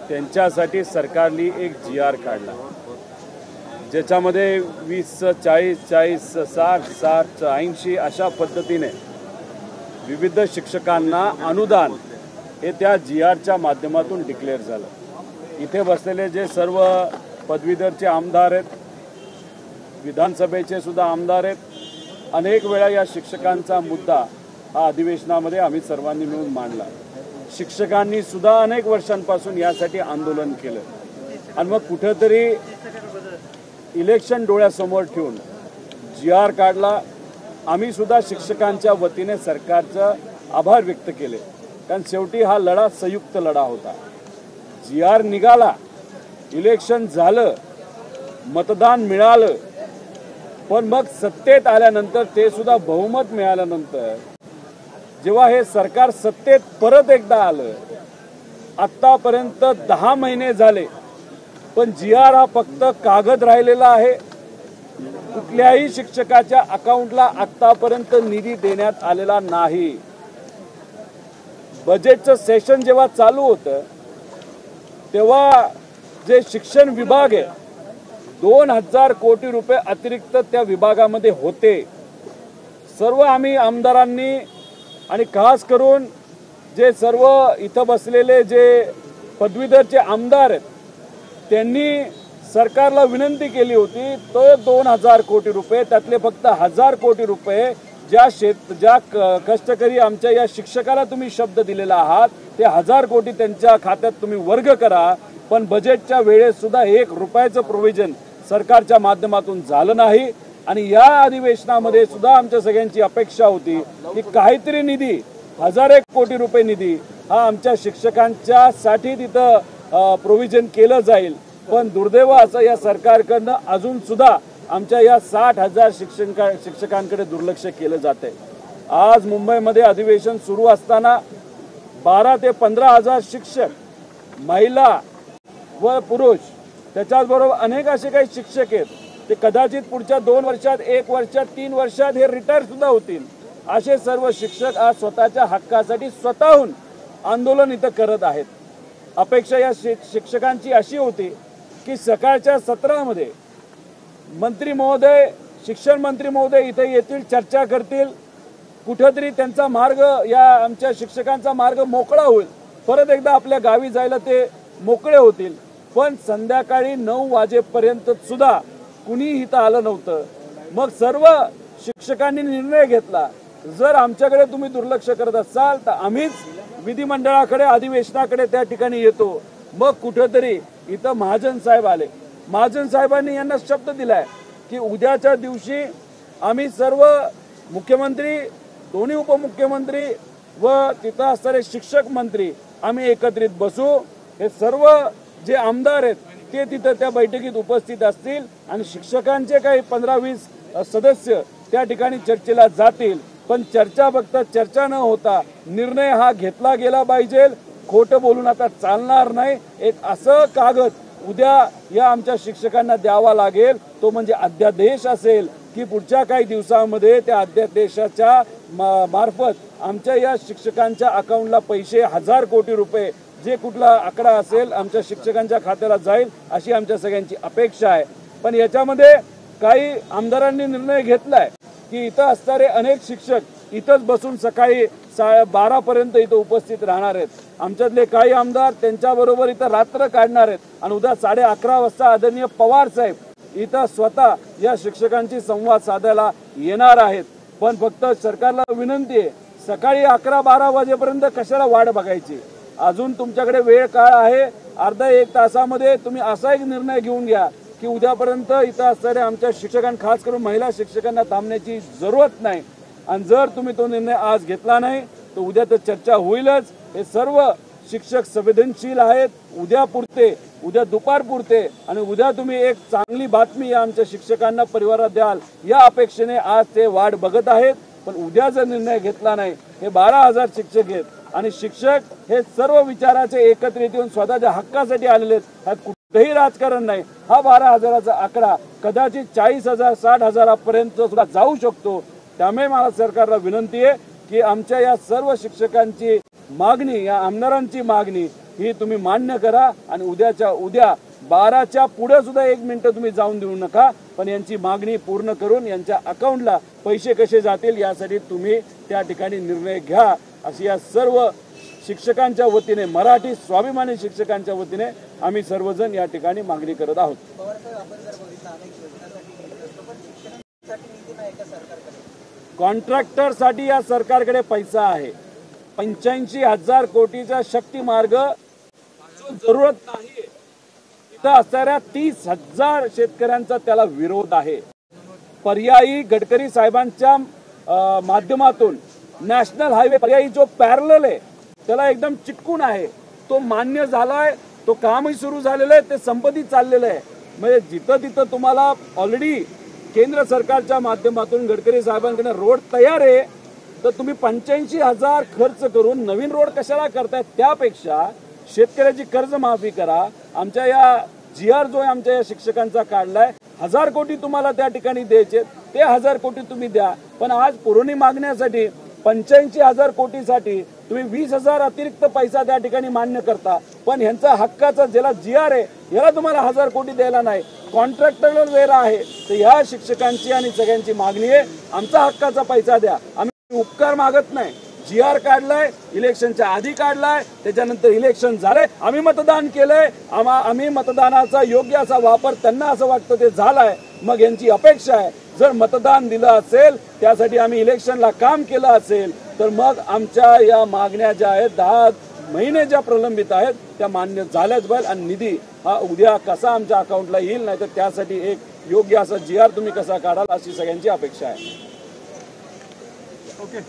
त्यांच्यासाठी सरकारने एक GR काढला, ज्याच्यामध्ये 20, 40, 40, 60, 60, 80 अशा पद्धतीने विविध शिक्षकांना अनुदान हे त्या GRच्या माध्यमातून डिक्लेअर झालं। इथे बसलेले जे सर्व पदवीधरचे आमदार आहेत, विधानसभेचे सुद्धा आमदार आहेत, अनेक वेळा या शिक्षकांचा मुद्दा हा अधिवेशनामध्ये आम्ही सर्वांनी मिळून मांडला। शिक्षकांनी सुद्धा अनेक वर्षांपासून यासाठी आंदोलन केलं आणि मग कुठेतरी इलेक्शन डोळ्यासमोर ठेवून GR काढला। आम्ही सुद्धा शिक्षकांच्या वतीने सरकारचं आभार व्यक्त केले, कारण शेवटी हा लढा संयुक्त लढा होता। GR निघाला, इलेक्शन झालं, मतदान मिळालं, पण मग सत्तेत आल्यानंतर ते सुद्धा बहुमत मिळाल्यानंतर जेव्हा हे सरकार सत्तेत परत एकदा आलं, आत्तापर्यंत 10 महिने झाले, पण GR हा फक्त कागद राहिलेला आहे। कुठल्याही शिक्षकाच्या अकाउंटला आत्तापर्यंत निधी देण्यात आलेला नाही। बजेटचं सेशन जेव्हा चालू होतं तेव्हा जे शिक्षण विभाग आहे 2000 कोटी रुपये अतिरिक्त त्या विभागामध्ये होते। सर्व आम्ही आमदारांनी आणि खास करून जे सर्व इथं बसलेले जे पदवीधरचे आमदार आहेत त्यांनी सरकारला विनंती केली होती, तो 2000 कोटी रुपये त्यातले फक्त 1000 कोटी रुपये ज्या कष्टकरी आमच्या या शिक्षकाला तुम्ही शब्द दिलेला आहात ते 1000 कोटी त्यांच्या खात्यात तुम्ही वर्ग करा। पण बजेटच्या वेळेस सुद्धा 1 रुपयाचं प्रोव्हिजन सरकारच्या माध्यमातून झालं नाही आणि या अधिवेशनामध्ये सुद्धा आमच्या सगळ्यांची अपेक्षा होती की काहीतरी निधी 1001 कोटी रुपये निधी हा आमच्या शिक्षकांच्या साठी तिथं प्रोव्हिजन केलं जाईल। पण दुर्दैव असं या सरकारकडनं अजून सुद्धा आमच्या या 60,000 शिक्षकांकडे दुर्लक्ष केलं जाते। आज मुंबईमध्ये अधिवेशन सुरू असताना 12 ते 15,000 शिक्षक, महिला व पुरुष, त्याच्याचबरोबर अनेक असे काही शिक्षक आहेत ते कदाचित पुढच्या 2 वर्षात, 1 वर्षात, 3 वर्षात हे रिटायर सुद्धा होतील। असे सर्व शिक्षक आज स्वतःच्या हक्कासाठी स्वतःहून आंदोलन इथं करत आहेत। अपेक्षा या शिक्षकांची अशी होती की सकाळच्या सत्रामध्ये मंत्री महोदय, शिक्षण मंत्री महोदय इथे येतील, चर्चा करतील, कुठेतरी त्यांचा मार्ग, या आमच्या शिक्षकांचा मार्ग मोकळा होईल, परत एकदा आपल्या गावी जायला ते मोकळे होतील। पण संध्याकाळी 9 वाजेपर्यंत सुद्धा कुणी इथं आलं नव्हतं। मग सर्व शिक्षकांनी निर्णय घेतला, जर आमच्याकडे तुम्ही दुर्लक्ष करत असाल तर आम्हीच विधिमंडळाकडे, अधिवेशनाकडे त्या ठिकाणी येतो। मग कुठेतरी इथं महाजन साहेब आले। महाजन साहेबांनी यांना शब्द दिलाय की उद्याच्या दिवशी आम्ही सर्व मुख्यमंत्री, दोन्ही उपमुख्यमंत्री व तिथं असणारे शिक्षक मंत्री आम्ही एकत्रित बसू। हे सर्व जे आमदार आहेत ते तिथं त्या बैठकीत उपस्थित असतील आणि शिक्षकांचे काही 15-20 सदस्य त्या ठिकाणी चर्चेला जातील। पण चर्चा फक्त चर्चा न होता निर्णय हा घेतला गेला पाहिजे। खोटं बोलून आता चालणार नाही। एक असं कागद उद्या या आमच्या शिक्षकांना द्यावा लागेल, तो म्हणजे अध्यादेश असेल की पुढच्या काही दिवसांमध्ये त्या अध्यादेशाच्या मार्फत आमच्या या शिक्षकांच्या अकाउंटला पैसे 1000 कोटी रुपये जे कुठला आकडा असेल आमच्या शिक्षकांच्या खात्याला जाईल, अशी आमच्या सगळ्यांची अपेक्षा आहे। पण याच्यामध्ये काही आमदारांनी निर्णय घेतलाय की इथं असणारे अनेक शिक्षक इथंच बसून सकाळी 12 पर्यंत इथं उपस्थित राहणार आहेत। आमच्यातले काही आमदार त्यांच्याबरोबर इथं रात्र काढणार आहेत आणि उद्या 11:30 वाजता आदरणीय पवार साहेब इथं स्वतः या शिक्षकांची संवाद साधायला येणार आहेत। पण फक्त सरकारला विनंती आहे, सकाळी 11-12 वाजेपर्यंत कशाला वाट बघायची? अजून तुमच्याकडे वेळ काळ आहे, अर्धा 1 तासामध्ये तुम्ही असा एक निर्णय घेऊन घ्या की उद्यापर्यंत इथं असणाऱ्या आमच्या शिक्षकांना, खास करून महिला शिक्षकांना थांबण्याची जरूरत नाही। आणि जर तुम्ही तो निर्णय आज घेतला नाही तर उद्या तर चर्चा होईलच। हे सर्व शिक्षक संवेदनशील आहेत, उद्या पुरते, उद्या दुपार पुरते आणि उद्या तुम्ही एक चांगली बातमी या आमच्या शिक्षकांना परिवारात द्याल या अपेक्षेने आज ते वाट बघत आहेत। पण उद्या जर निर्णय घेतला नाही, हे 12,000 शिक्षक आहेत आणि शिक्षक हे सर्व विचाराचे एकत्रित येऊन स्वतःच्या हक्कासाठी आलेले आहेत। ह्यात कुठेही राजकारण नाही। हा 12,000चा आकडा कदाचित 40,000, 60,000 पर्यंत सुद्धा जाऊ शकतो। त्यामुळे मला सरकारला विनंती आहे की आमच्या या सर्व शिक्षकांची मागणी, या आमदारांची मागणी ही तुम्ही मान्य करा आणि उद्याच्या उद्या 12च्या पुढे सुद्धा 1 मिनिट तुम्ही जाऊन देऊ नका, पण यांची मागणी पूर्ण करून यांच्या अकाउंटला पैसे कसे जातील यासाठी तुम्ही त्या ठिकाणी निर्णय घ्या, अशी या सर्व शिक्षकांच्या वतीने, मराठी स्वाभिमानी शिक्षकांच्या वतीने आम्ही सर्वजण या ठिकाणी मागणी करत आहोत. कॉन्ट्रॅक्टरसाठी या सरकारकडे पैसा आहे. 85,000 कोटीचा शक्ती मार्ग जो जरूरत नाही तिथं असणाऱ्या 30,000 शेतकऱ्यांचा त्याला विरोध आहे. पर्यायी गडकरी साहेबांच्या माध्यमातून नॅशनल हायवे पर्यायी जो पॅरलल आहे त्याला एकदम चिटकून आहे, तो मान्य झालाय, तो कामही सुरू झालेलं आहे, ते संपत्ती चाललेलं आहे. म्हणजे जिथं तिथं तुम्हाला ऑलरेडी केंद्र सरकारच्या माध्यमातून गडकरी साहेबांकडे रोड तयार आहे, तर तुम्ही 85,000 खर्च करून नवीन रोड कशाला करताय? त्यापेक्षा शेतकऱ्याची कर्जमाफी करा. आमच्या या GR जो आहे आमच्या या शिक्षकांचा काढलाय, 1000 कोटी तुम्हाला त्या ठिकाणी द्यायचे, ते 1000 कोटी तुम्ही द्या. पण आज पुरवणी मागण्यासाठी 85,000 कोटीसाठी तुम्ही 20,000 अतिरिक्त पैसा त्या ठिकाणी मान्य करता, पण ह्यांचा हक्काचा ज्याला GR आहे याला तुम्हाला 1000 कोटी द्यायला नाही. कॉन्ट्रॅक्टरला वेळ आहे, तर या शिक्षकांची आणि सगळ्यांची मागणी आहे, आमचा हक्काचा पैसा द्या. आम्ही उपकार मागत नाही. GR काढलाय, इलेक्शनच्या आधी काढलाय, त्याच्यानंतर इलेक्शन झालंय, आम्ही मतदान केलंय, आम्ही मतदानाचा योग्य असा वापर त्यांना असं वाटतं ते झालाय. मग यांची अपेक्षा आहे जर मतदान दिलं असेल, त्यासाठी आम्ही इलेक्शनला काम केलं असेल, तर मग आमच्या या मागण्या ज्या आहेत 10 महिने ज्या प्रलंबित आहेत त्या मान्य झाल्याच पाहिजे आणि निधी हा उद्या कसा आमच्या अकाउंटला येईल, नाही तर त्यासाठी एक योग्य असा GR तुम्ही कसा काढाल अशी सगळ्यांची अपेक्षा आहे. ओके.